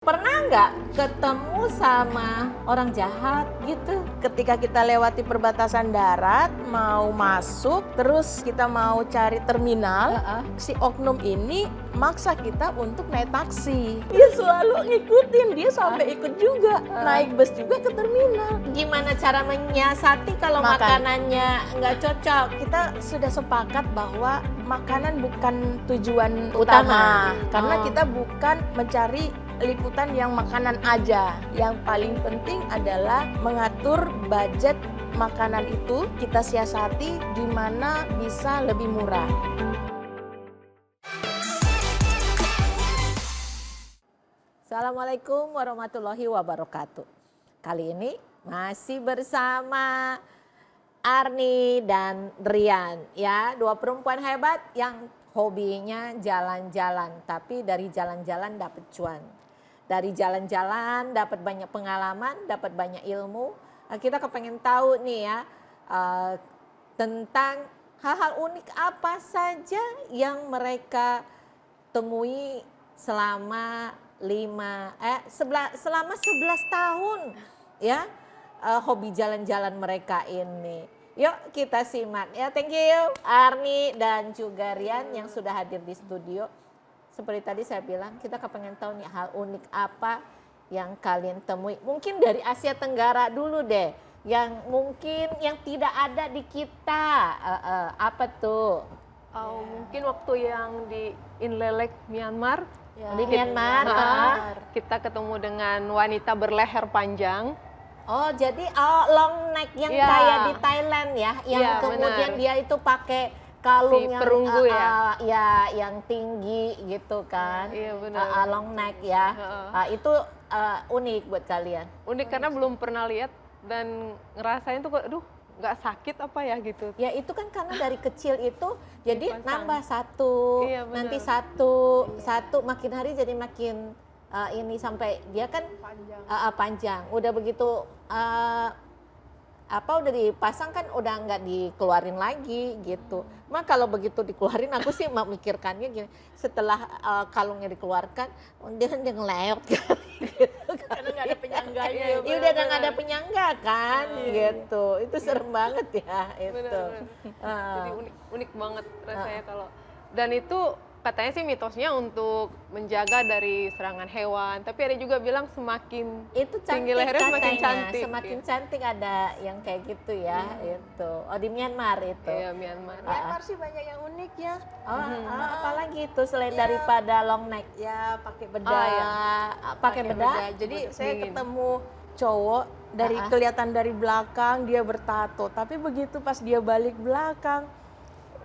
Pernah nggak ketemu sama orang jahat gitu? Ketika kita lewati perbatasan darat, mau masuk, terus kita mau cari terminal, si oknum ini maksa kita untuk naik taksi. Dia selalu ngikutin, dia sampai ikut juga, naik bus juga ke terminal. Gimana cara menyiasati kalau makanannya nggak cocok? Kita sudah sepakat bahwa makanan bukan tujuan utama. Karena kita bukan mencari liputan yang makanan aja. Yang paling penting adalah mengatur budget makanan itu, kita siasati di mana bisa lebih murah. Assalamualaikum warahmatullahi wabarakatuh. Kali ini masih bersama Arni dan Rian, ya, dua perempuan hebat yang hobinya jalan-jalan, tapi dari jalan-jalan dapat cuan. Dari jalan-jalan dapat banyak pengalaman, dapat banyak ilmu. Kita kepengen tahu nih ya tentang hal-hal unik apa saja yang mereka temui selama 11 tahun ya hobi jalan-jalan mereka ini. Yuk kita simak ya. Thank you Arni dan juga Rian yang sudah hadir di studio. Seperti tadi saya bilang, kita kepengen tahu nih hal unik apa yang kalian temui. Mungkin dari Asia Tenggara dulu deh, yang mungkin yang tidak ada di kita. Apa tuh? Mungkin waktu yang di Inlelek, Myanmar. Ya. Di Myanmar. Kita ketemu dengan wanita berleher panjang. Oh, jadi long neck yang kayak di Thailand ya, yang kemudian benar. Dia itu pakai kalung yang perunggu yang tinggi gitu kan. Iya benar. Long neck ya. Itu unik buat kalian. Unik karena belum pernah lihat dan ngerasain tuh aduh nggak sakit apa ya gitu. Ya itu kan karena dari kecil itu jadi nambah satu, nanti satu makin hari jadi makin ini sampai dia kan panjang. Udah begitu udah dipasang kan udah nggak dikeluarin lagi gitu. Mak kalau begitu dikeluarin aku sih memikirkannya gini, setelah kalungnya dikeluarkan dia ngeleot kan gitu kan. Karena nggak ada penyangganya. Iya udah nggak ada penyangga kan gitu. Itu serem banget ya itu. Jadi unik banget rasanya kalau dan itu katanya sih mitosnya untuk menjaga dari serangan hewan, tapi ada juga bilang semakin itu tinggi lehernya semakin cantik. Semakin cantik ada yang kayak gitu ya, itu. Oh di Myanmar itu. Iya Myanmar. Myanmar sih banyak yang unik ya. Apalagi itu selain daripada long neck? Ya pakai bedah pakai bedah. Jadi saya ketemu cowok dari kelihatan dari belakang dia bertato, tapi begitu pas dia balik belakang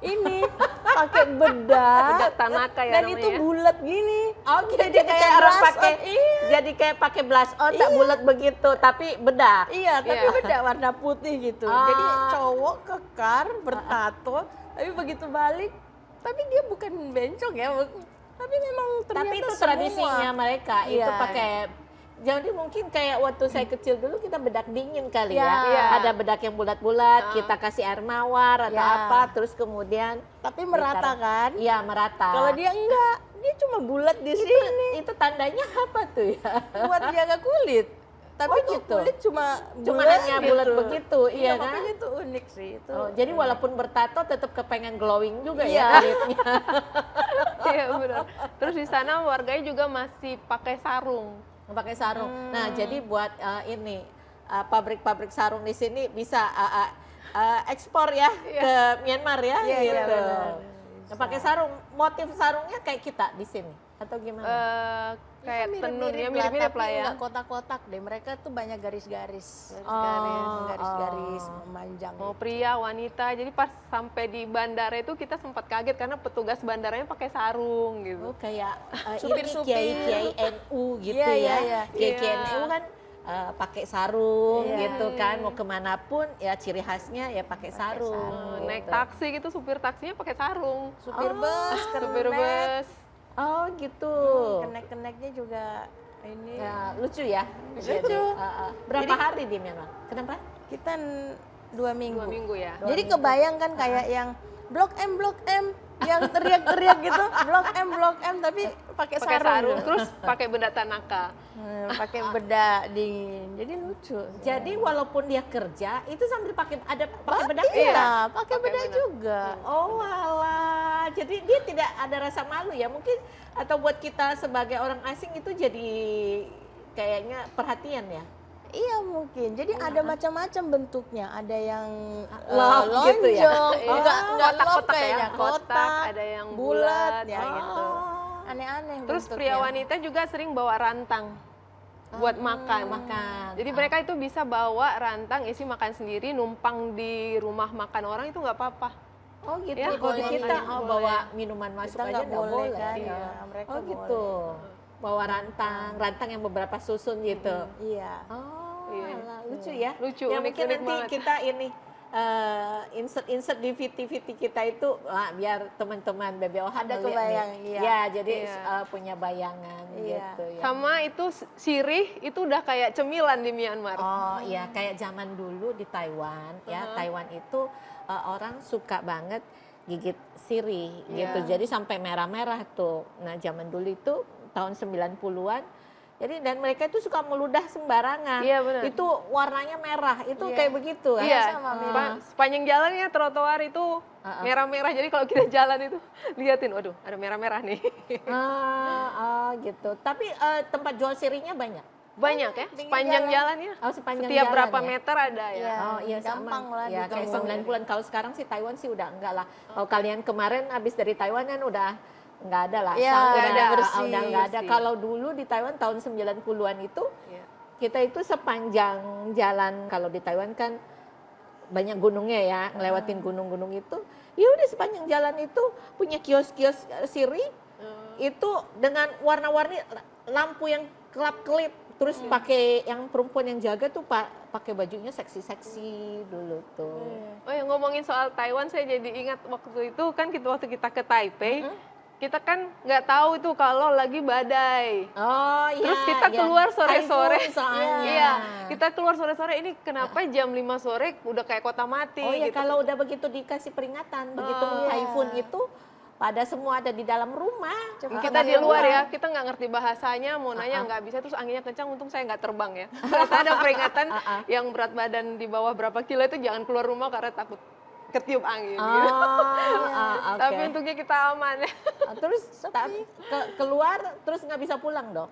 ini pakai bedah Tanaka ya dan itu bulat gini. Oh jadi kayak orang pakai jadi kayak pakai blush on tak bulat begitu tapi bedah. Iya, tapi bedah warna putih gitu. Jadi cowok kekar bertato, tapi begitu balik tapi dia bukan bencong ya. Tapi memang ternyata tapi itu semua. Tradisinya mereka itu pakai. Jadi mungkin kayak waktu saya kecil dulu kita bedak dingin kali ya. Ada bedak yang bulat-bulat, kita kasih air mawar atau apa, terus kemudian tapi merata kan? Iya, merata. Kalau dia enggak, dia cuma bulat di sini. Itu tandanya apa tuh ya? Buat jaga kulit. Tapi gitu. kulit cuma hanya bulat begitu, iya kan? Makanya itu unik sih itu. Jadi walaupun bertato tetap kepengen glowing juga ya kulitnya. Iya benar. Terus di sana warganya juga masih pakai sarung. Pakai sarung. Nah, jadi buat ini pabrik-pabrik sarung di sini bisa ekspor ya ke Myanmar ya gitu. Pakai sarung, motif sarungnya kayak kita di sini atau gimana? Kayak tenunnya mirip-mirip lah ya. Enggak kotak-kotak deh. Mereka tuh banyak garis-garis. Garis-garis memanjang. Mau pria, wanita. Jadi pas sampai di bandara itu kita sempat kaget karena petugas bandaranya pakai sarung gitu. Oh, kayak supir-supir Kiai NU gitu ya. Kiai NU kan pakai sarung gitu kan, mau kemanapun ya ciri khasnya ya pakai sarung. Naik taksi gitu, supir taksinya pakai sarung. Supir bus, supir bus. Oh gitu. Kenek-keneknya juga ini. Ya, lucu ya. Lucu. Berapa hari di Myanmar? Kenapa? Kita 2 minggu. 2 minggu ya. Jadi kebayang kan kayak yang Blok M yang teriak-teriak gitu, Blok M tapi pakai pakai sarung, sarung. terus pakai benda tanaka. Pakai bedak dingin. Jadi lucu. Jadi walaupun dia kerja itu sambil pakai bedak. Iya, pakai Pakai bedak bedak. juga. Oh alah, jadi dia tidak ada rasa malu ya mungkin, atau buat kita sebagai orang asing itu jadi kayaknya perhatian ya. Iya mungkin. Jadi ada macam-macam bentuknya. Ada yang Love gitu ya? lonjong, Iya. enggak love Kotak-kotak ya, kayaknya, kotak, ada yang bulat. ya gitu. Oh. Aneh-aneh Terus bentuknya. pria wanita juga sering bawa rantang buat makan. Jadi mereka itu bisa bawa rantang isi makan sendiri, numpang di rumah makan orang itu nggak apa-apa. Oh gitu. Ya, Kalau di boleh. kita Boleh. bawa minuman masuk Kita aja nggak nggak boleh boleh. kan? Iya. Ya, mereka Oh gitu. Bawa rantang yang beberapa susun gitu. Iya. Oh, Iya. alah, lucu ya. Lucu, Ya unik-unik mungkin nanti banget. kita ini insert di VT kita itu biar teman-teman BBOH Ada ngeliat kebayang, nih. iya. Ya, jadi Iya. punya bayangan Iya. gitu ya. Sama itu sirih itu udah kayak cemilan di Myanmar. Oh iya, kayak zaman dulu di Taiwan ya. Taiwan itu orang suka banget gigit sirih gitu. Iya. Jadi sampai merah-merah tuh. Nah, zaman dulu itu tahun 90-an. Jadi dan mereka itu suka meludah sembarangan. Iya, benar. Itu warnanya merah. Itu Iya. kayak begitu kan? Iya, sama, sepanjang jalannya trotoar itu merah-merah. Jadi kalau kita jalan itu liatin, waduh ada merah-merah nih. Gitu. Tapi tempat jual sirihnya banyak. Banyak ya, sepanjang jalannya. Oh, sepanjang Setiap jalan berapa ya? meter ada ya. Iya. Oh iya gampang sama. lah Ya kayak ditemuin. 90-an. Kalau sekarang sih Taiwan sih udah enggak lah. Kalau kalian kemarin habis dari Taiwan kan udah enggak ada lah. Iya, Udah udah ada bersih. udah enggak ada. Bersih. Kalau dulu di Taiwan tahun 90-an itu Iya. kita itu sepanjang jalan, kalau di Taiwan kan banyak gunungnya ya, ngelewatin gunung-gunung itu. Ya udah sepanjang jalan itu punya kios-kios sirih itu dengan warna-warni lampu yang kelap-kelip. Terus pakai yang perempuan yang jaga tuh pakai bajunya seksi-seksi dulu tuh. Oh ya, ngomongin soal Taiwan, saya jadi ingat waktu itu kan waktu kita ke Taipei, kita kan nggak tahu itu kalau lagi badai. Oh iya. Terus kita keluar sore-sore. Typhoon soalnya. Iya, kita keluar sore-sore, ini kenapa jam 5 sore udah kayak kota mati Oh ya gitu. kalau udah begitu dikasih peringatan, begitu typhoon itu pada semua ada di dalam rumah. Kita di luar ya, kita nggak ngerti bahasanya, mau nanya nggak bisa, terus anginnya kencang, untung saya nggak terbang ya. Ternyata ada peringatan yang berat badan di bawah berapa kilo itu jangan keluar rumah karena takut ketiup angin. gitu. Oke. Tapi untungnya kita aman ya. Terus keluar terus nggak bisa pulang dong.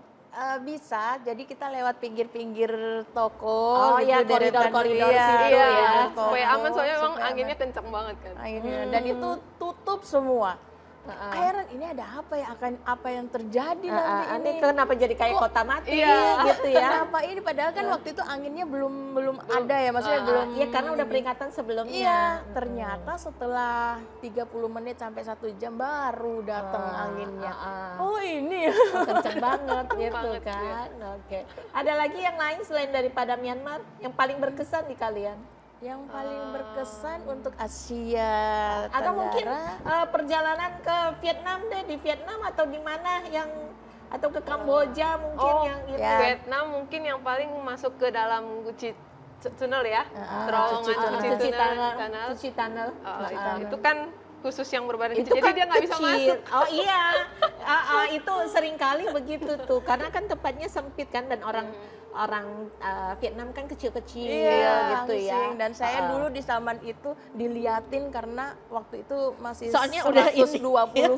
Bisa, jadi kita lewat pinggir-pinggir toko. Oh gitu, iya, deretan koridor-koridor iya, situ Iya, ya. supaya aman soalnya memang supaya anginnya kencang banget kan. akhirnya. Dan itu tutup semua. Heran, ini ada apa ya, akan apa yang terjadi nanti Ini ini. kenapa jadi kayak kota mati Iya. gitu ya? Kenapa ini, padahal kan waktu itu anginnya belum ada ya, maksudnya belum. Iya karena udah peringatan sebelumnya. Iya, ternyata setelah 30 menit sampai 1 jam baru datang anginnya. Oh ini. Kenceng banget gitu Banget, kan. Oke. Ada lagi yang lain selain daripada Myanmar yang paling berkesan di kalian? Yang paling berkesan untuk Asia Atau mungkin Tenggara. perjalanan ke Vietnam deh, di Vietnam atau di mana yang atau ke Kamboja mungkin yang itu. ya. Vietnam mungkin yang paling masuk ke dalam Guci tunnel ya, terowongan Cuci Guci tunnel. Cuci tunnel. Itu kan khusus yang berbadan Itu kecil, kan jadi dia nggak bisa kecil. masuk. Oh iya, itu seringkali begitu tuh, karena kan tempatnya sempit kan dan orang Vietnam kan kecil-kecil gitu ya. langsing. Dan saya dulu di Salman itu diliatin karena waktu itu masih Soalnya udah 120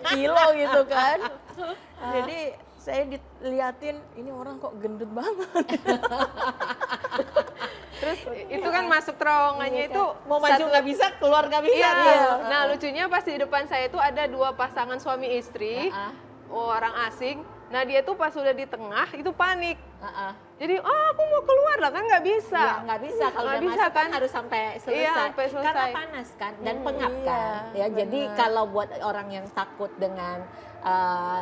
kilo gitu kan. Jadi saya diliatin, ini orang kok gendut banget. Terus itu kan masuk terowongannya itu Mau maju nggak bisa, keluar nggak bisa. Iya. gitu. Nah lucunya pas di depan saya itu ada 2 pasangan suami istri, orang asing. Nah dia tuh pas sudah di tengah itu panik. Jadi aku mau keluar lah kan nggak bisa. Ya, nggak bisa kalau Nggak udah bisa, masuk kan kan? harus sampai selesai. Iya, sampai selesai. Karena panas kan dan pengap kan. Ya, jadi kalau buat orang yang takut dengan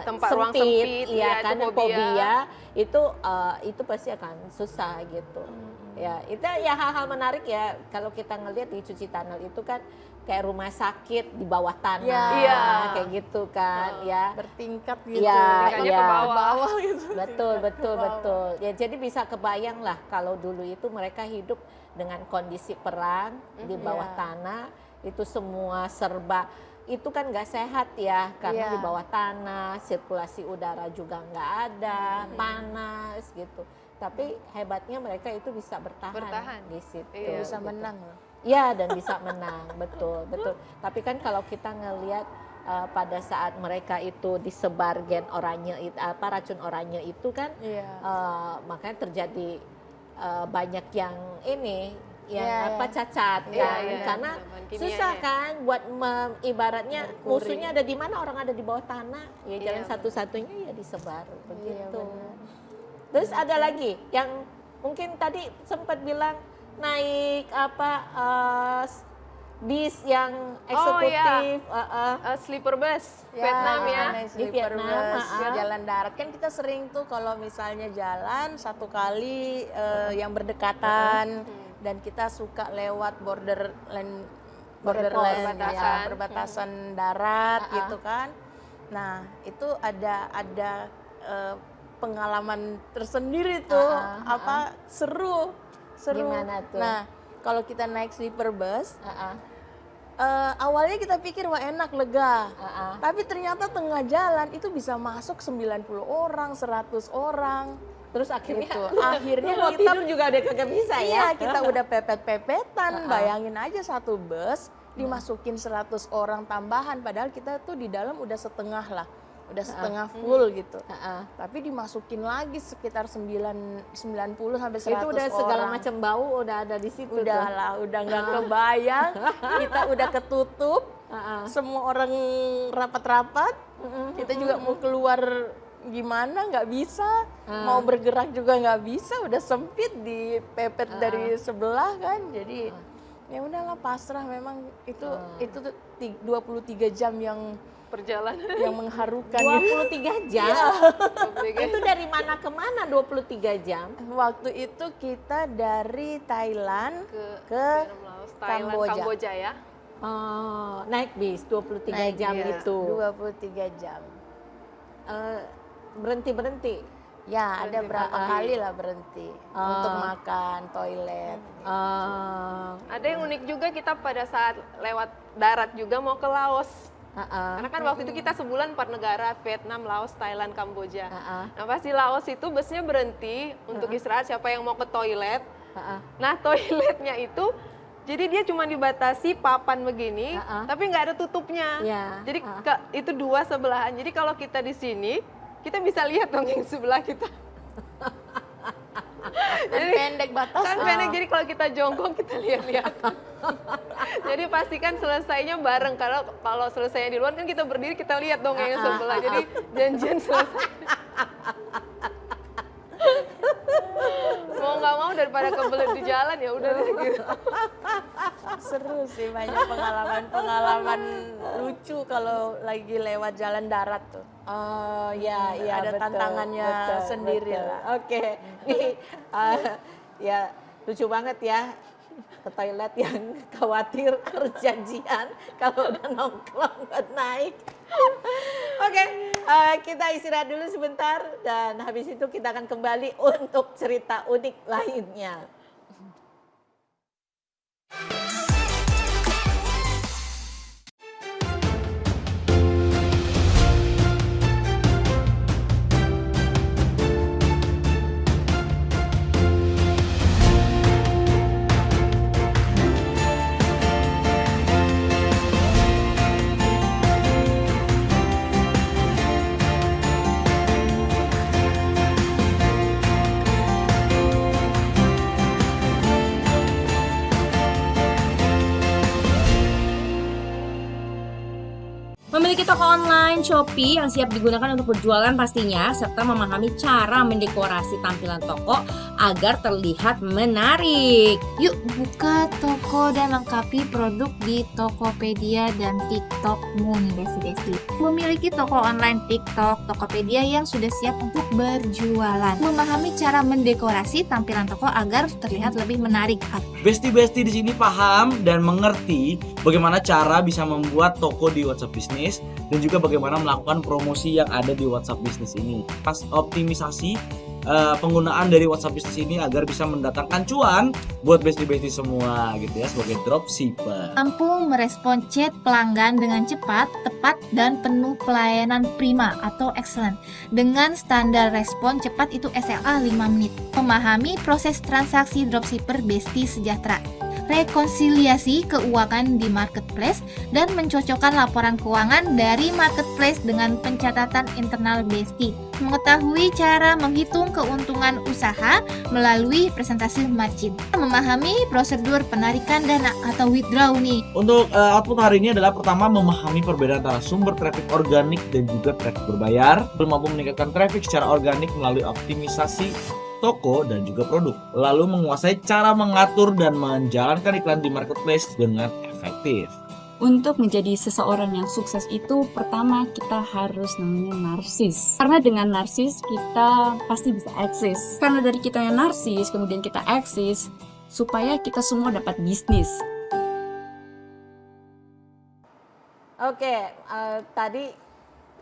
Tempat ruang sempit, iya ya, kan, itu fobia. itu pasti akan susah gitu. Ya, itu ya hal-hal menarik ya kalau kita ngelihat di Cuci Tunnel itu kan kayak rumah sakit di bawah tanah, Iya. kayak gitu kan, ya. Bertingkat gitu. Iya, Tingkatnya iya. ke bawah. gitu. Betul. Ya jadi bisa kebayang lah kalau dulu itu mereka hidup dengan kondisi perang di bawah tanah, itu semua serba itu kan nggak sehat ya, karena Iya. di bawah tanah, sirkulasi udara juga nggak ada, panas gitu. Tapi hebatnya mereka itu bisa bertahan di situ. Iya, Bisa gitu. menang loh. Iya, dan bisa menang, betul, betul. Tapi kan kalau kita ngelihat pada saat mereka itu disebar gen oranye, racun oranye itu kan, Iya. makanya terjadi banyak yang ini, yang Iya, apa iya. cacat Iya, kan, iya, karena bahan kimianya. susah kan buat ibaratnya Merkuri. musuhnya ada di mana, orang ada di bawah tanah, ya Iya, jalan benar. satu-satunya ya disebar begitu. benar. Terus ada lagi yang mungkin tadi sempat bilang naik bis yang eksekutif, Sleeper bus Ya, Vietnam ya. naik Di sleeper Vietnam, bus, ah. jalan darat kan kita sering tuh kalau misalnya jalan satu kali yang berdekatan dan kita suka lewat borderland Perbatasan. ya, perbatasan darat Ah. gitu kan. Nah, itu ada pengalaman tersendiri tuh seru. Gimana tuh? Nah, kalau kita naik sleeper bus Ah, awalnya kita pikir wah enak lega. ah. Tapi ternyata tengah jalan itu bisa masuk 90 orang, 100 orang. Terus akhirnya Gitu. Akhirnya mau kita tidur juga udah kagak bisa iya, ya. kita udah pepet-pepetan. Bayangin aja satu bus dimasukin 100 orang tambahan padahal kita tuh di dalam udah setengah lah. Udah setengah full gitu. Tapi dimasukin lagi sekitar 90 sampai 100 Itu udah segala orang. macam bau udah ada di situ tuh. Udahlah, udah nggak kebayang. Kita udah ketutup. Semua orang rapat-rapat. Kita juga mau keluar gimana nggak bisa. Mau bergerak juga nggak bisa. Udah sempit dipepet dari sebelah kan. Jadi ya udahlah pasrah memang itu tuh 23 jam yang Perjalanan. mengharukan. 23 jam. Itu dari mana ke mana 23 jam? Waktu itu kita dari Thailand ke Vietnam, Laos, Thailand, Kamboja. Kamboja ya. Oh, naik bis 23 naik jam bis, itu. 23 jam. Berhenti-berhenti. Ya, ada Berhenti berapa makan. kali lah berhenti untuk makan, toilet. Ada yang unik juga kita pada saat lewat darat juga mau ke Laos. Karena kan waktu itu kita sebulan 4 negara, Vietnam, Laos, Thailand, Kamboja. Nah pas di Laos itu busnya berhenti untuk istirahat siapa yang mau ke toilet. Nah toiletnya itu, jadi dia cuma dibatasi papan begini, tapi nggak ada tutupnya. Ya, Jadi itu dua sebelahan. Jadi kalau kita di sini, kita bisa lihat dong yang sebelah kita. Dan pendek batas. Kan pendek, jadi kalau kita jongkok kita lihat-lihat. Jadi pastikan selesainya bareng. Kalau selesainya di luar kan kita berdiri kita lihat dong yang sebelah. Jadi janjian selesai. Mau nggak mau daripada kebelet di jalan ya udah deh gitu. Seru sih, banyak pengalaman lucu kalau lagi lewat jalan darat tuh. Oh ya, iya Ada betul, tantangannya sendiri betul. lah. Oke, nih ya lucu banget ya ke toilet yang khawatir harus janjian kalau udah nongkrong nggak naik. Oke, kita istirahat dulu sebentar dan habis itu kita akan kembali untuk cerita unik lainnya. Memiliki toko online Shopee yang siap digunakan untuk berjualan pastinya, serta memahami cara mendekorasi tampilan toko agar terlihat menarik. Yuk buka toko dan lengkapi produk di Tokopedia dan TikTokmu nih Besti-Besti. Memiliki toko online TikTok, Tokopedia yang sudah siap untuk berjualan. Memahami cara mendekorasi tampilan toko agar terlihat lebih menarik. Besti-besti di sini paham dan mengerti bagaimana cara bisa membuat toko di WhatsApp Business dan juga bagaimana melakukan promosi yang ada di WhatsApp Business ini. Pas optimisasi penggunaan dari WhatsApp Business ini agar bisa mendatangkan cuan buat bestie-bestie semua gitu ya sebagai dropshipper. Mampu merespon chat pelanggan dengan cepat, tepat, dan penuh pelayanan prima atau excellent. Dengan standar respon cepat itu SLA 5 menit. Memahami proses transaksi dropshipper Bestie sejahtera. Rekonsiliasi keuangan di marketplace dan mencocokkan laporan keuangan dari marketplace dengan pencatatan internal Bestie. Mengetahui cara menghitung keuntungan usaha melalui presentasi margin. Memahami prosedur penarikan dana atau withdraw nih. Untuk output hari ini adalah pertama memahami perbedaan antara sumber traffic organik dan juga traffic berbayar, mampu meningkatkan traffic secara organik melalui optimisasi toko dan juga produk, lalu menguasai cara mengatur dan menjalankan iklan di marketplace dengan efektif. Untuk menjadi seseorang yang sukses itu pertama kita harus namanya narsis. Karena dengan narsis kita pasti bisa eksis. Karena dari kita yang narsis kemudian kita eksis supaya kita semua dapat bisnis. Oke, tadi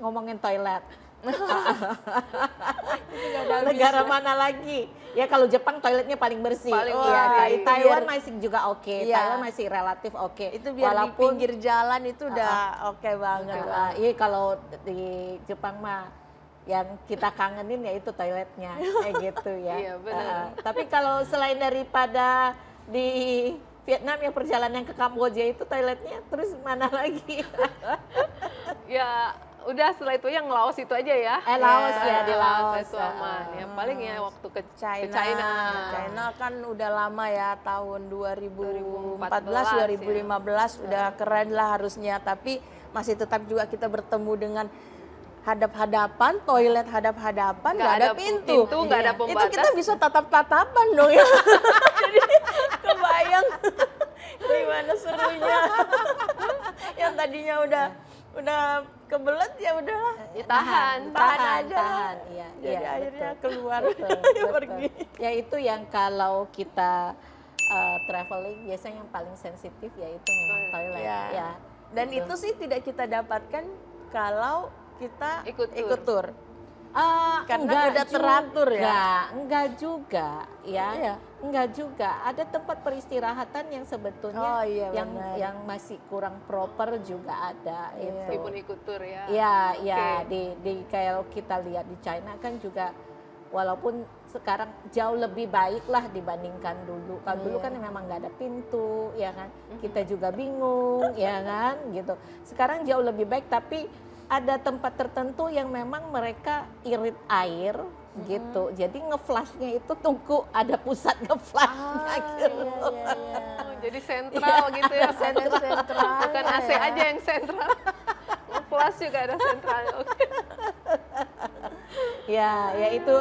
ngomongin toilet. Negara mana lagi? Ya kalau Jepang toiletnya paling bersih. Paling Iya, bersih. Taiwan Biar- masih juga oke. Iya. Taiwan masih relatif oke. Itu biar di pinggir jalan itu udah oke banget lah. Iya kalau di Jepang mah yang kita kangenin ya itu toiletnya kayak gitu ya. Iya, benar. Tapi kalau selain daripada di Vietnam yang perjalanan ke Kamboja itu toiletnya terus mana lagi? Ya udah setelah itu yang Laos itu aja ya. Laos ya, di Laos. Itu aman. Ya paling ya waktu ke China. China. China kan udah lama ya, tahun 2014, 2014 2015 udah keren lah harusnya, tapi masih tetap juga kita bertemu dengan hadap-hadapan, toilet hadap-hadapan, nggak ada pintu, nggak ada Itu pembatas. kita bisa tatap-tatapan dong ya. Jadi kebayang gimana serunya. Yang tadinya udah kebelet ya udahlah. Ditahan. Tahan aja. Iya, Jadi iya, akhirnya betul. keluar Betul. pergi. Ya itu yang kalau kita traveling biasanya yang paling sensitif yaitu memang toilet. Ya. Ya. Dan Betul. itu sih tidak kita dapatkan kalau kita Ikut tur. Karena Enggak udah teratur ya. Enggak juga ya. Iya. Enggak juga. Ada tempat peristirahatan yang sebetulnya Oh, iya, yang benar. yang masih kurang proper juga ada Iya. itu. Meskipun ikut tur ya. Iya, iya Oke. di kalau kita lihat di China kan juga walaupun sekarang jauh lebih baik lah dibandingkan dulu. Kalau dulu Iya. kan memang nggak ada pintu, ya kan. Kita juga bingung, ya kan, gitu. Sekarang jauh lebih baik tapi ada tempat tertentu yang memang mereka irit air gitu. Jadi ngeflashnya itu tunggu ada pusat ngeflashnya gitu. Oh, jadi sentral gitu ya. Sentral. Bukan AC aja yang sentral. Plus juga ada sentral. Oke. Ya, ya itu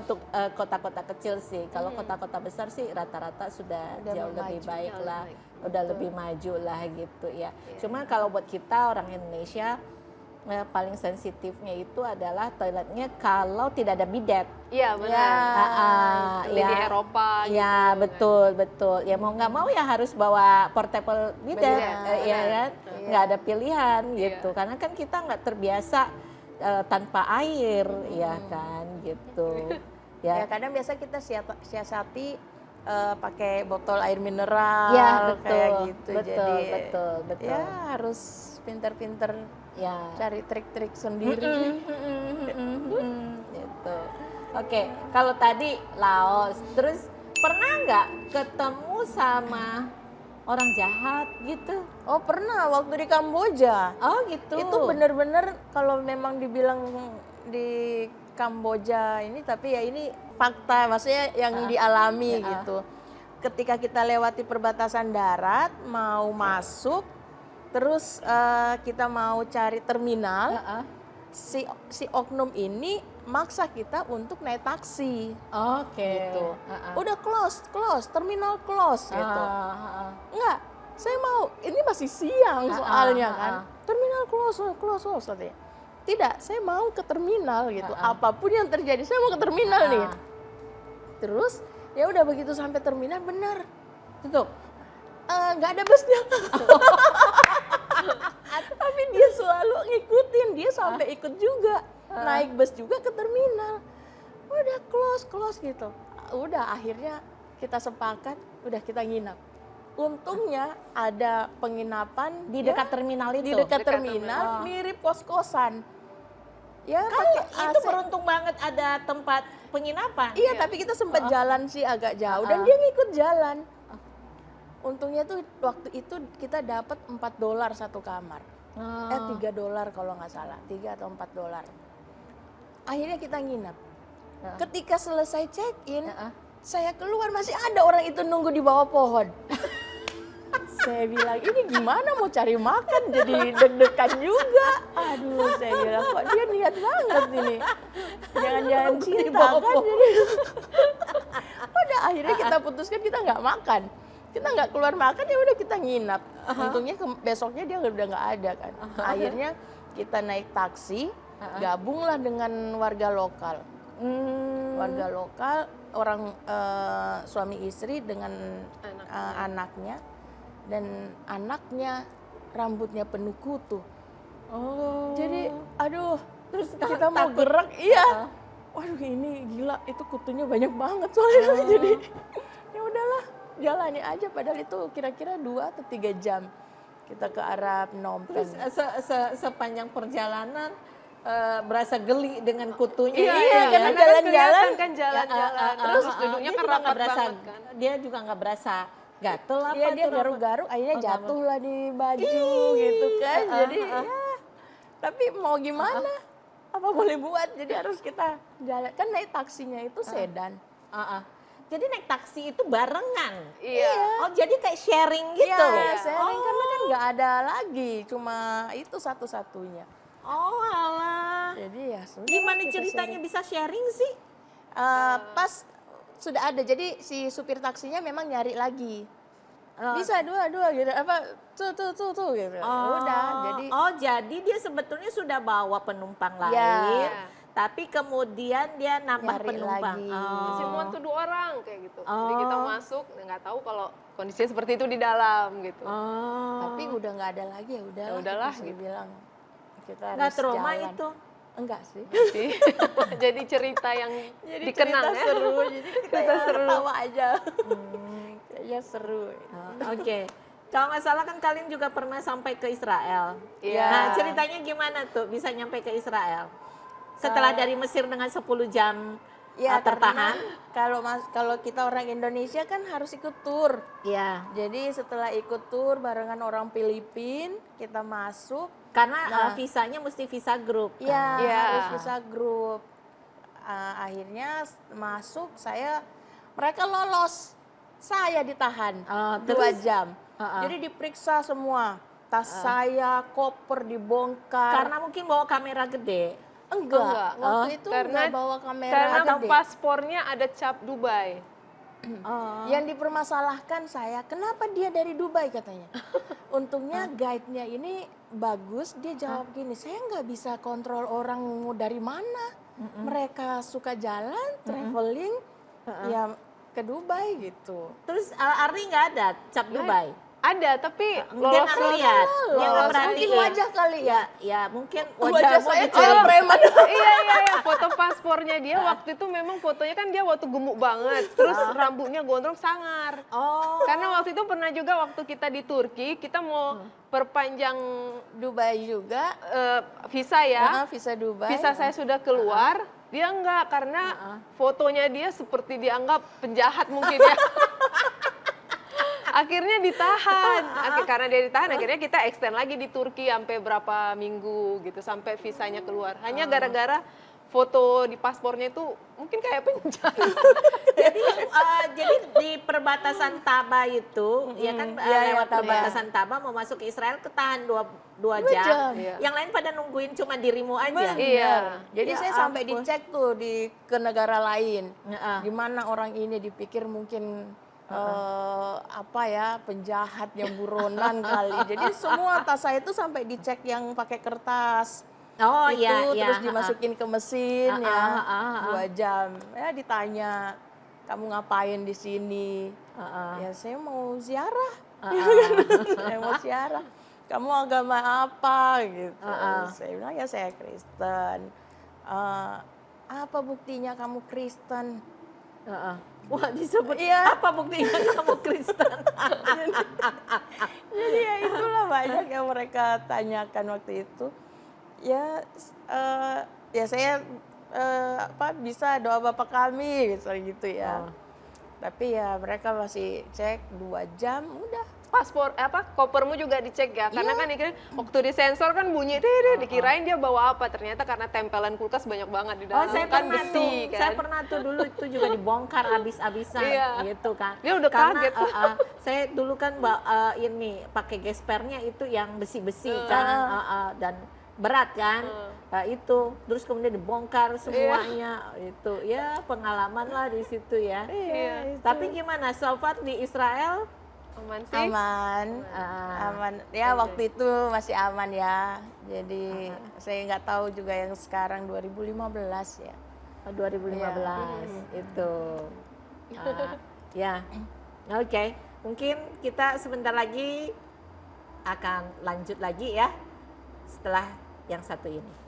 untuk kota-kota kecil sih. Kalau kota-kota besar sih rata-rata sudah Udah jauh lebih maju, baik jauh lah, lebih baik. udah lebih maju lah gitu ya. Cuma kalau buat kita orang Indonesia paling sensitifnya itu adalah toiletnya kalau tidak ada bidet. Iya benar. Ya. Di Eropa gitu. Ya betul betul. Ya mau nggak mau ya harus bawa portable bidet, Bidet, ya benar. kan? Nggak ada pilihan gitu. Karena kan kita nggak terbiasa tanpa air, ya kan gitu. Ya kadang biasa kita siasati pakai botol air mineral Ya betul, kayak gitu. betul, Jadi betul, betul. ya harus pinter-pinter Ya, cari trik-trik sendiri. gitu. Oke, kalau tadi Laos, terus pernah nggak ketemu sama orang jahat gitu? Oh pernah waktu di Kamboja. Oh gitu. Itu bener-bener kalau memang dibilang di Kamboja ini, tapi ya ini fakta, maksudnya yang dialami gitu. Ketika kita lewati perbatasan darat mau masuk, terus kita mau cari terminal, si oknum ini maksa kita untuk naik taksi. Oke. Gitu. Udah close, terminal close gitu. Enggak, saya mau, ini masih siang soalnya kan. Terminal close katanya. Tidak, saya mau ke terminal gitu. Apapun yang terjadi, saya mau ke terminal nih. Terus ya udah begitu sampai terminal benar. Tutup. Nggak ada busnya. Tapi dia selalu ngikutin, dia sampai ikut juga. Naik bus juga ke terminal. Udah close gitu. Udah akhirnya kita sepakat, udah kita nginap. Untungnya ada penginapan Di dekat terminal itu. di dekat Dekat terminal, mirip kos-kosan. Ya, Kalau pakai itu AC. beruntung banget ada tempat penginapan. Iya, tapi kita sempat jalan sih agak jauh dan dia ngikut jalan. Untungnya tuh waktu itu kita dapat $4 satu kamar. $3 kalau nggak salah, 3 atau $4. Akhirnya kita nginap. Ketika selesai check-in, saya keluar masih ada orang itu nunggu di bawah pohon. Saya bilang, ini gimana mau cari makan, jadi deg-degan juga. Aduh, saya bilang, kok dia niat banget ini. Jangan-jangan cinta kan. Jadi, udah akhirnya kita putuskan kita nggak makan. Kita nggak keluar makan, ya udah kita nginap. Untungnya besoknya dia udah nggak ada kan. Akhirnya kita naik taksi, gabunglah dengan warga lokal. Warga lokal, orang suami istri dengan anaknya. Dan anaknya rambutnya penuh kutu. Jadi aduh, terus kita mau gerak, iya. Waduh ini gila, itu kutunya banyak banget soalnya. Jadi ya udahlah, jalani aja. Padahal itu kira-kira 2 atau 3 jam kita ke arah Phnom Penh. Terus sepanjang perjalanan berasa geli dengan kutunya. Iya, karena kan jalan-jalan. kelihatan kan jalan-jalan. Terus duduknya dia kan juga nggak rapat berasa, banget kan. dia juga nggak berasa gatel apa Iya, dia tuh, garuk-garuk, akhirnya Oh, nggak jatuh lah di baju gitu kan. Jadi ya, tapi mau gimana? Apa boleh buat? Jadi harus kita jalan. Kan naik taksinya itu sedan. Jadi naik taksi itu barengan. Iya. Oh jadi kayak sharing gitu. Iya, sharing karena kan nggak ada lagi, cuma itu satu-satunya. Oh alah. Jadi ya sudah. Gimana kita ceritanya sharing. bisa sharing sih? Pas sudah ada, jadi si supir taksinya memang nyari lagi. Bisa dua gitu, apa tuh gitu. Udah, jadi jadi dia sebetulnya sudah bawa penumpang lain, Ya. tapi kemudian dia nambah Nyari penumpang. lagi. Masih muat tuh 2 orang kayak gitu. Jadi kita masuk, nggak tahu kalau kondisinya seperti itu di dalam gitu. tapi udah nggak ada lagi, ya udahlah. Ya udahlah, kita gitu. bilang kita harus Nggak trauma jalan. itu. Enggak sih. Jadi cerita yang Jadi dikenang cerita ya. seru, jadi kita Cerita ya seru. ketawa aja. Kayaknya seru. Oke. Kalau nggak salah kan kalian juga pernah sampai ke Israel. Iya. Nah ceritanya gimana tuh bisa nyampe ke Israel? Setelah dari Mesir dengan 10 jam Ya, tertahan? kalau kita orang Indonesia kan harus ikut tur. Iya. Jadi setelah ikut tur barengan orang Filipina, kita masuk. Karena visanya mesti visa grup. Ya, Iya. harus visa grup. Akhirnya masuk, mereka lolos. Saya ditahan Oh, 2 terus? jam. Jadi diperiksa semua. Tas saya, koper dibongkar. Karena mungkin bawa kamera gede. Enggak, waktu itu Karena- enggak bawa kamera Karena gede. paspornya ada cap Dubai. Yang dipermasalahkan saya, kenapa dia dari Dubai katanya. Untungnya guide-nya ini bagus, dia jawab gini, saya nggak bisa kontrol orang mau dari mana. Mereka suka jalan, traveling, ya ke Dubai gitu. Terus Arni nggak ada cap Dubai? Ada, tapi Dia lolos nggak lihat. Dia nggak Lolos. perhatiin. Mungkin wajah kali ya. Ya mungkin Wajah wajahmu saya dicari. kayak preman. iya, foto paspornya dia waktu itu memang fotonya kan dia waktu gemuk banget. Terus rambutnya gondrong sangar. Oh. Karena waktu itu pernah juga waktu kita di Turki, kita mau perpanjang Dubai juga, visa ya. visa Dubai. Visa saya sudah keluar, dia enggak karena fotonya dia seperti dianggap penjahat mungkin ya. Akhirnya ditahan. Karena dia ditahan, akhirnya kita extend lagi di Turki sampai berapa minggu gitu sampai visanya keluar. Hanya gara-gara foto di paspornya itu mungkin kayak penjahat. Jadi di perbatasan Taba itu, ya kan lewat perbatasan Taba mau masuk ke Israel ketahan 2 jam. jam. Iya. Yang lain pada nungguin cuma dirimu aja. Iya. Jadi Ya saya sampai ampun. dicek tuh ke negara lain. Heeh. Di mana orang ini dipikir mungkin penjahat yang buronan kali. Jadi semua tas saya itu sampai dicek yang pakai kertas. Oh itu iya, iya. terus dimasukin ke mesin Ah, ya. ah, ah, ah. 2 jam. Ya ditanya, kamu ngapain di sini? Heeh. Ya saya mau ziarah. Heeh. Saya mau ziarah. Kamu agama apa gitu. Heeh. Saya bilang ya saya Kristen. apa buktinya kamu Kristen? Heeh. Wah, disebut Iya. apa buktinya kamu Kristen? Jadi ya itulah banyak yang mereka tanyakan waktu itu. Ya, ya saya bisa doa Bapak kami gitu ya. Oh. Tapi ya mereka masih cek 2 jam udah. Paspor kopermu juga dicek ya, karena kan dikira waktu disensor kan bunyi dikirain dia bawa apa, ternyata karena tempelan kulkas banyak banget di dalam, Saya kan pernah besi tuh, kan. saya pernah tuh dulu itu juga dibongkar abis-abisan Iya. gitu kan. Dia udah Karena, kaget tuh. saya dulu kan ini pakai gespernya itu yang besi-besi kan, dan berat kan. Nah, itu terus kemudian dibongkar semuanya itu ya pengalaman lah di situ ya. Iya. Tapi gimana so far di Israel? Aman sih. Aman, aman. Ya waktu itu masih aman ya. Jadi saya nggak tahu juga yang sekarang 2015 ya. 2015 itu. Ya, oke. Mungkin kita sebentar lagi akan lanjut lagi ya setelah yang satu ini.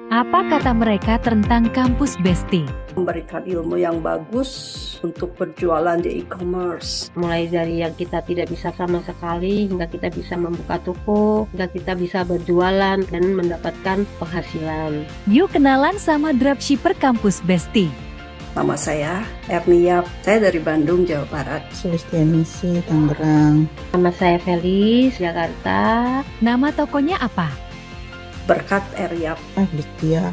Apa kata mereka tentang kampus Besti? Memberikan ilmu yang bagus untuk berjualan di e-commerce. Mulai dari yang kita tidak bisa sama sekali hingga kita bisa membuka toko, hingga kita bisa berjualan dan mendapatkan penghasilan. Yuk kenalan sama dropshipper kampus Besti. Nama saya Ernia, saya dari Bandung, Jawa Barat. Sulistianingsih, Tangerang. Nama saya Felis, Jakarta. Nama tokonya apa? Berkat Eryap Aditya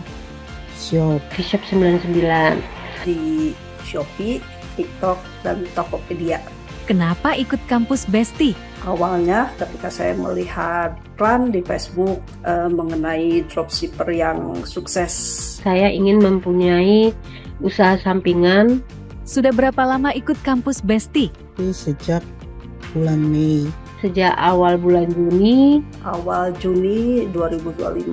Shop. Shop 99. di Shopee, TikTok, dan Tokopedia. Kenapa ikut kampus Besti? Awalnya ketika saya melihat iklan di Facebook mengenai dropshipper yang sukses. Saya ingin mempunyai usaha sampingan. Sudah berapa lama ikut kampus Besti? Sejak bulan Mei. Sejak awal bulan Juni. Awal Juni 2025.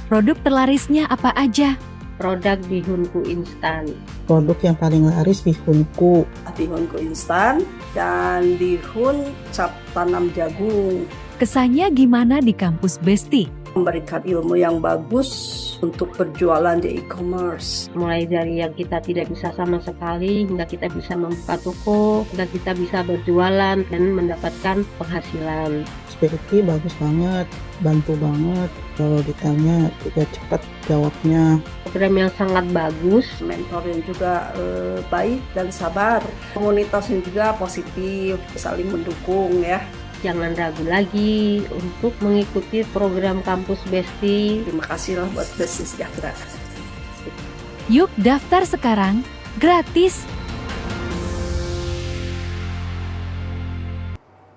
Produk terlarisnya apa aja? Produk bihunku instan. Produk yang paling laris bihunku. Bihunku instan dan bihun cap tanam jagung. Kesannya gimana di kampus Besti? Memberikan ilmu yang bagus untuk berjualan di e-commerce. Mulai dari yang kita tidak bisa sama sekali hingga kita bisa membuka toko, hingga kita bisa berjualan dan mendapatkan penghasilan. Seperti bagus banget, bantu banget. Kalau ditanya juga cepat jawabnya. Program yang sangat bagus. Mentoring juga baik dan sabar. Komunitasnya juga positif, saling mendukung ya. Jangan ragu lagi untuk mengikuti program Kampus Besti. Terima kasihlah buat Besti Sejahtera. Yuk daftar sekarang, gratis.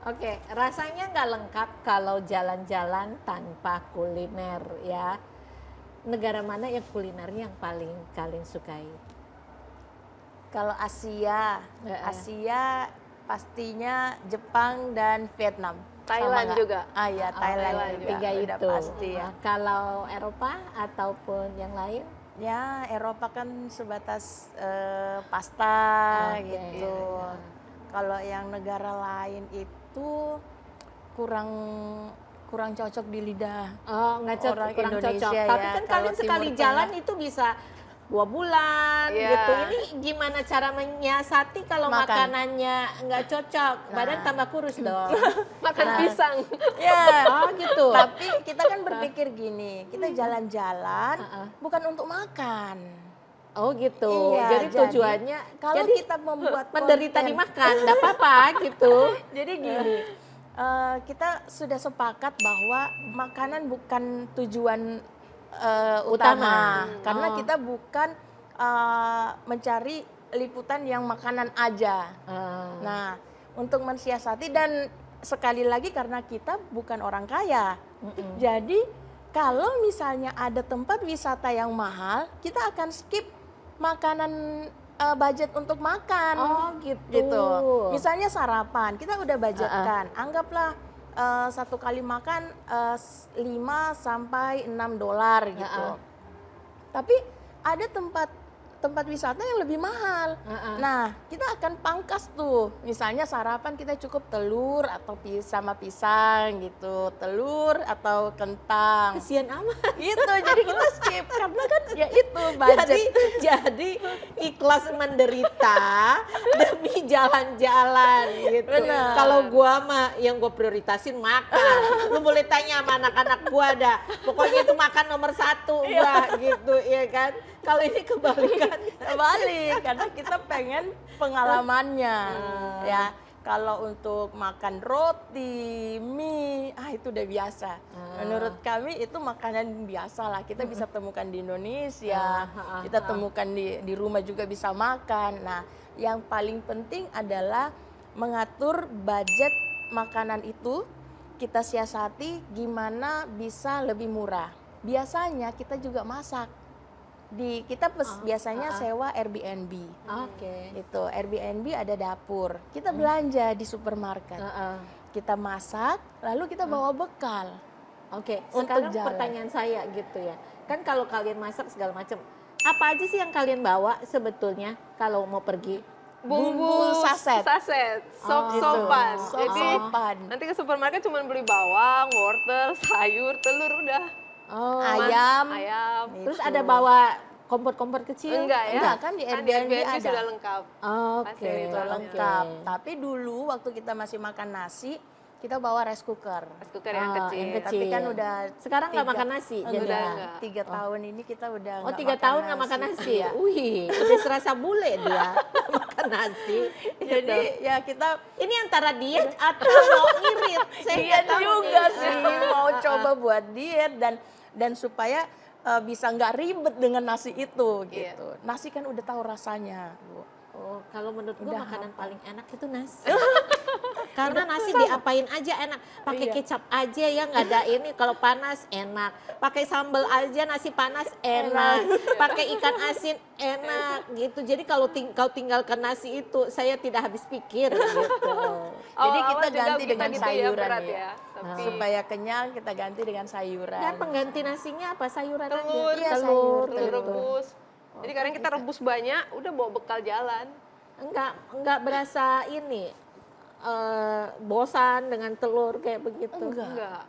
Oke, rasanya nggak lengkap kalau jalan-jalan tanpa kuliner ya. Negara mana yang kulinernya yang paling kalian sukai? Kalau Asia, Asia pastinya Jepang dan Vietnam. Thailand juga. Iya, Thailand juga. Tiga Udah itu. pasti ya. Kalau Eropa ataupun yang lain? Ya, Eropa kan sebatas pasta Oke. gitu. Kalau yang negara lain itu kurang cocok di lidah. Oh, nggak cocok, Orang kurang Indonesia cocok. ya. Tapi kan Kalau kalian sekali Timur jalan Tengah. itu bisa 2 bulan Iya. gitu. Ini gimana cara menyiasati kalau Makan. makanannya nggak cocok? Badan tambah kurus dong. Makan pisang. Ya, Oh gitu. tapi kita kan berpikir gini, kita jalan-jalan bukan untuk makan. Oh gitu. Iya, jadi tujuannya kalau jadi kita membuat menderita konten- dimakan, nggak apa-apa gitu. Jadi gini, kita sudah sepakat bahwa makanan bukan tujuan utama, karena Oh. kita bukan mencari liputan yang makanan aja. Nah, untuk mensiasati. Dan sekali lagi karena kita bukan orang kaya, jadi kalau misalnya ada tempat wisata yang mahal, kita akan skip makanan budget untuk makan. Oh gitu. Misalnya sarapan, kita udah budgetkan, anggaplah satu kali makan 5 sampai $6 gitu. Tapi ada tempat wisata yang lebih mahal. Nah, kita akan pangkas tuh. Misalnya sarapan kita cukup telur atau sama pisang gitu. Telur atau kentang. Kesian amat. Gitu, jadi kita skip. Karena kan ya itu budget. Jadi ikhlas menderita demi jalan-jalan gitu. Benar. Kalau gua mah yang gua prioritasin makan. Lu boleh tanya sama anak-anak gua dah. Pokoknya itu makan nomor 1 gua gitu ya kan. Kalau ini kebalikan. Kebalik, karena kita pengen pengalamannya. Ya, kalau untuk makan roti, mie, itu udah biasa. Menurut kami itu makanan biasa lah. Kita bisa temukan di Indonesia, kita temukan di rumah juga bisa makan. Nah, yang paling penting adalah mengatur budget makanan itu. Kita siasati gimana bisa lebih murah. Biasanya kita juga masak. Kita biasanya sewa Airbnb. Itu Airbnb ada dapur. Kita belanja di supermarket. Kita masak, lalu kita bawa bekal. Sekarang jalan. pertanyaan saya gitu ya. Kan kalau kalian masak segala macam, apa aja sih yang kalian bawa sebetulnya kalau mau pergi? Bumbu saset. Sop-sopan. Gitu. Jadi Sop-sopan. nanti ke supermarket cuma beli bawang, wortel, sayur, telur udah. Ayam. Terus ada bawa kompor-kompor kecil? Enggak ya? Enggak, kan di Airbnb ada. sudah lengkap. Itu lengkap. Tapi dulu waktu kita masih makan nasi, kita bawa rice cooker. Rice cooker yang kecil. Tapi kan udah sekarang nggak makan nasi. Udah enggak. 3 tahun ini kita udah 3 tahun nggak makan nasi. Iya. Wih, udah serasa bule dia makan nasi. Jadi ya kita ini antara diet atau mau ngirit. Saya diet nggak tahu juga nih. sih, mau coba buat diet dan supaya bisa nggak ribet dengan nasi itu gitu. Nasi kan udah tahu rasanya, Bu. Kalau menurut gua Udah makanan hafal. paling enak itu nasi. Karena nasi diapain aja enak. Pakai kecap aja ya, nggak ada ini. Kalau panas enak. Pakai sambal aja nasi panas enak. Pakai ikan asin enak gitu. Jadi kalau kau tinggalkan nasi itu, saya tidak habis pikir gitu. Jadi kita ganti dengan gitu sayuran berat ya. Tapi Supaya kenyang kita ganti dengan sayuran. Dan pengganti nasinya apa? Sayuran telur, aja. telur gitu. rebus. Jadi kadang kita rebus banyak, udah bawa bekal jalan. Enggak berasa ini bosan dengan telur kayak begitu. Enggak.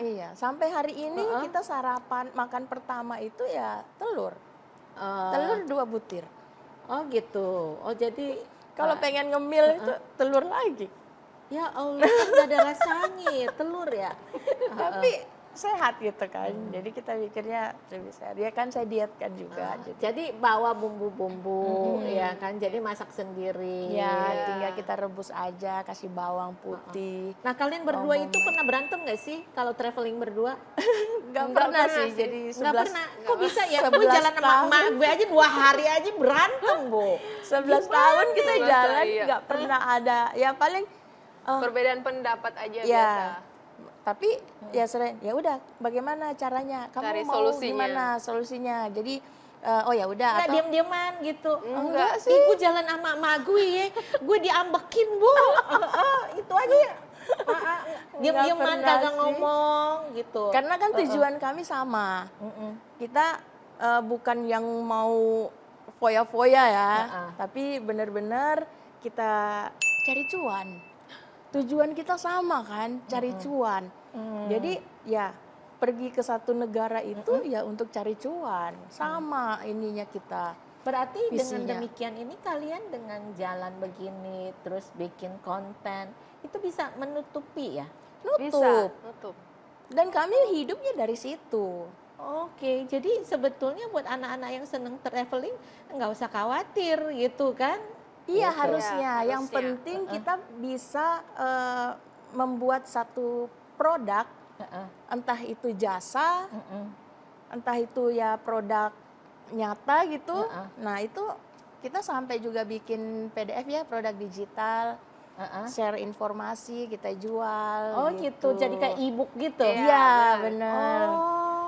Iya, sampai hari ini kita sarapan makan pertama itu ya telur. Telur 2 butir. Oh gitu. Oh jadi Kalau pengen ngemil itu telur lagi. ya Allah, kan nggak ada rasanya ya, telur ya. Tapi sehat gitu kan. Jadi kita pikirnya lebih sehat. Ya kan saya diet kan juga. Jadi bawa bumbu-bumbu ya kan. Jadi masak sendiri. Ya, tinggal kita rebus aja, kasih bawang putih. Nah, kalian berdua itu pernah berantem nggak sih kalau traveling berdua? Nggak pernah sih. Jadi Nggak 11 pernah. Kok bisa ya? Gue jalan sama emak gue aja 2 hari aja berantem, Bu. 11 tahun kita Masa jalan iya? nggak pernah ada. Ya paling Perbedaan pendapat aja ya. biasa. Tapi ya sering ya udah bagaimana caranya? Kamu Cari mau solusinya. gimana solusinya? Jadi oh ya udah Nggak atau diam-diaman gitu. Enggak sih. Ih, gue jalan sama emak gue diambekin, Bu. Itu aja. Diam-diaman pernah kagak sih. ngomong gitu. karena kan tujuan kami sama. Kita bukan yang mau foya-foya ya, tapi benar-benar kita cari cuan. Tujuan kita sama kan, cari cuan. Jadi ya pergi ke satu negara itu ya untuk cari cuan. Sama ininya kita. Berarti dengan visinya. demikian ini kalian dengan jalan begini terus bikin konten itu bisa menutupi ya? Nutup. Nutup. Dan kami hidupnya dari situ. Oke, jadi sebetulnya buat anak-anak yang seneng traveling nggak usah khawatir gitu kan? Iya Gitu. harusnya. Ya, Yang harusnya. penting kita bisa membuat satu produk, entah itu jasa, entah itu ya produk nyata gitu. Nah itu kita sampai juga bikin PDF ya, produk digital. share informasi, kita jual. Oh gitu, jadi kayak e-book gitu? Iya, benar. Oh,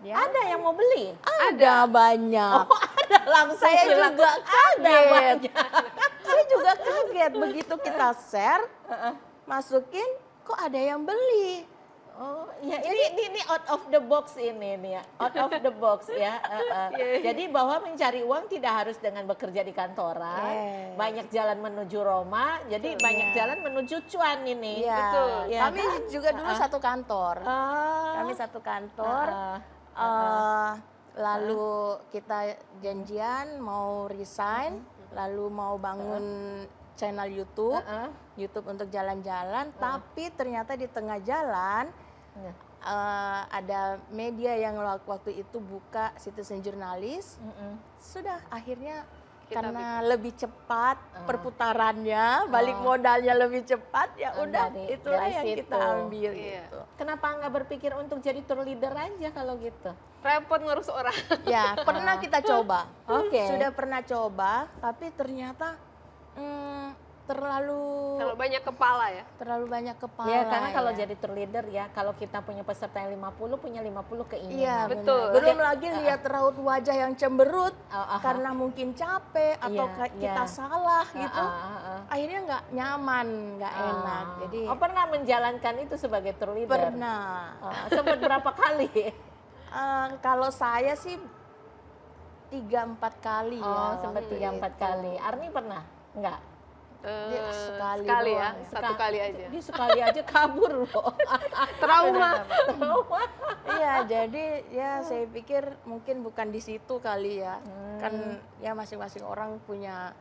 ada yang mau beli? Ada banyak. Oh, ada langsung Saya bilang, juga ada kaget. banyak. Saya juga kaget begitu kita share, masukin kok ada yang beli. Oh, ya ini out of the box ini nih ya, out of the box ya. Jadi bahwa mencari uang tidak harus dengan bekerja di kantoran, banyak jalan menuju Roma, jadi banyak jalan menuju cuan ini. Iya. Betul. Ya, Kami kan? juga dulu satu kantor. Kami satu kantor. Lalu kita janjian mau resign, lalu mau bangun channel YouTube, YouTube untuk jalan-jalan. Tapi ternyata di tengah jalan ada media yang waktu itu buka Citizen Jurnalis. Sudah akhirnya karena lebih cepat perputarannya, balik modalnya lebih cepat, ya udah itulah dari yang situ. kita ambil gitu. Kenapa nggak berpikir untuk jadi tour leader aja kalau gitu? Repot ngurus orang. Ya, pernah kita coba. Oke. Sudah pernah coba, tapi ternyata terlalu banyak kepala ya. Terlalu banyak kepala. Ya, karena kalau ya. jadi tour leader ya, kalau kita punya peserta yang 50, punya 50 keinginan. Iya, betul. benar. Belum lagi lihat raut wajah yang cemberut karena mungkin capek atau kita salah gitu. Akhirnya nggak nyaman, nggak enak. Jadi pernah menjalankan itu sebagai tour leader? pernah. Sempat berapa kali? Kalau saya sih 3-4 kali ya. Sempat 3-4 kali. Arni pernah? Enggak? Sekali ya, doang. satu kali aja. Dia sekali aja kabur loh. Trauma. Iya, jadi ya saya pikir mungkin bukan di situ kali ya. Kan ya masing-masing orang punya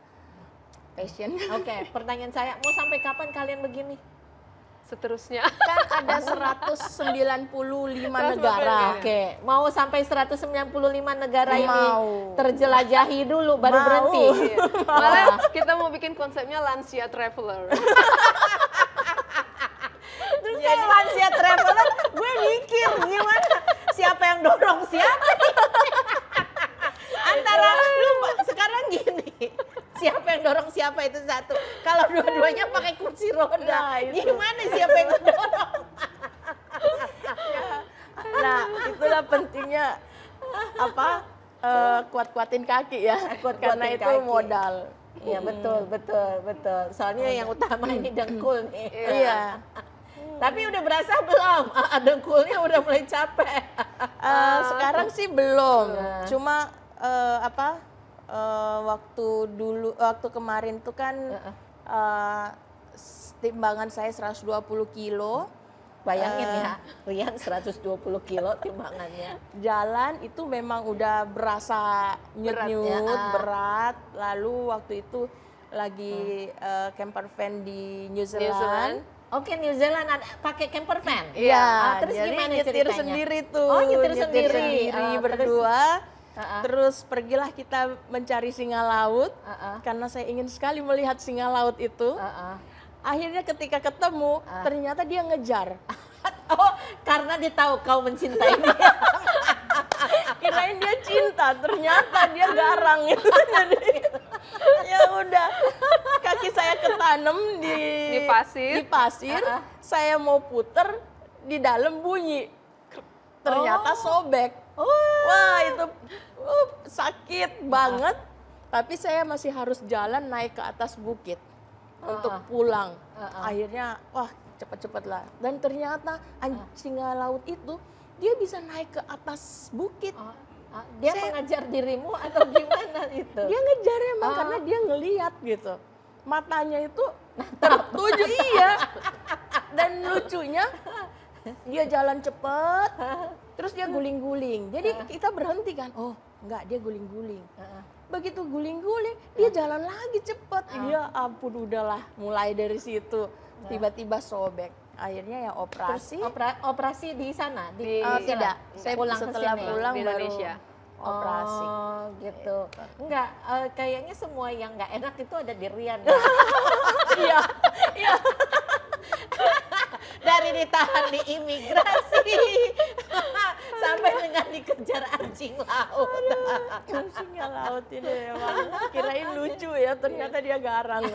passion. Oke, pertanyaan saya, mau sampai kapan kalian begini? Seterusnya. Kan ada 195 negara. Oke, mau sampai 195 negara ini Mau. terjelajahi dulu baru Mau. berhenti. Iya. Malah kita mau bikin konsepnya lansia traveler. Terus kayak lansia traveler, gue mikir gimana siapa yang dorong siapa? Antara lu sekarang gini, siapa yang dorong siapa itu satu. Kalau dua-duanya pakai kursi roda, gimana siapa yang dorong? Nah, itulah pentingnya kuat-kuatin kaki ya. Karena itu kaki. modal. Iya betul. Soalnya yang utama ini dengkul nih. Iya. Tapi udah berasa belum? Dengkulnya udah mulai capek. Sekarang sih belum. Cuma waktu kemarin tuh kan timbangan saya 120 kilo. Bayangin ya, Rian 120 kilo timbangannya. Jalan itu memang udah berasa nyut-nyut, berat. Lalu waktu itu lagi camper van di New Zealand. Oke, New Zealand ada pakai camper van. Iya, terus jadi gimana nyetir ceritanya? sendiri tuh. Oh, nyetir sendiri. Berdua. Terus pergilah kita mencari singa laut. Karena saya ingin sekali melihat singa laut itu. Akhirnya ketika ketemu, ternyata dia ngejar. Oh, karena dia tahu kau mencintai dia. Kirain dia cinta, ternyata dia garang gitu. Jadi ya udah, kaki saya ketanam di pasir. Saya mau puter, di dalam bunyi. Ternyata sobek. Wah, itu sakit banget. Tapi saya masih harus jalan naik ke atas bukit untuk pulang. Akhirnya, wah cepet-cepet lah. Dan ternyata singa laut itu, dia bisa naik ke atas bukit. Dia mengajar dirimu atau gimana itu? Dia ngejar emang karena dia ngeliat gitu. Matanya itu tertuju, iya. Dan lucunya, dia jalan cepet, terus dia guling-guling. Jadi kita berhenti kan, oh enggak, dia guling-guling. Begitu guling-guling, dia jalan lagi cepet. Ya ampun, udahlah, mulai dari situ. Tiba-tiba sobek. Akhirnya ya operasi. Operasi di sana? Tidak, saya pulang setelah kesini, pulang di baru Indonesia. operasi. Oh gitu. Enggak, kayaknya semua yang nggak enak itu ada di Rian. Iya, iya. Dari ditahan di imigrasi sampai dengan dikejar anjing laut. Singa laut ini emang kirain lucu ya, ternyata dia garang.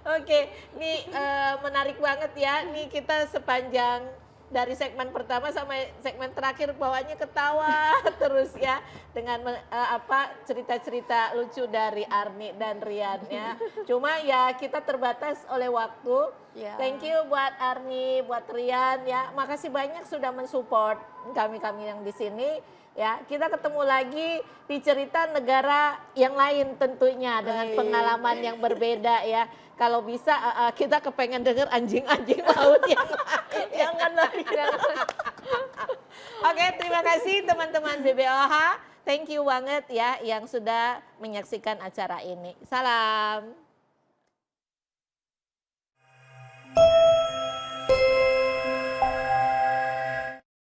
Oke, nih menarik banget ya. Nih kita sepanjang dari segmen pertama sampai segmen terakhir bawaannya ketawa terus ya dengan cerita-cerita lucu dari Arni dan Rian ya. Cuma ya kita terbatas oleh waktu. Ya. Thank you buat Arni, buat Rian ya. Makasih banyak sudah mensupport kami-kami yang di sini. Ya, kita ketemu lagi di cerita negara yang lain tentunya dengan pengalaman yang berbeda ya. Kalau bisa kita kepengen denger anjing-anjing laut yang jangan lagi. Oke, terima kasih teman-teman BBOH. Thank you banget ya yang sudah menyaksikan acara ini. Salam.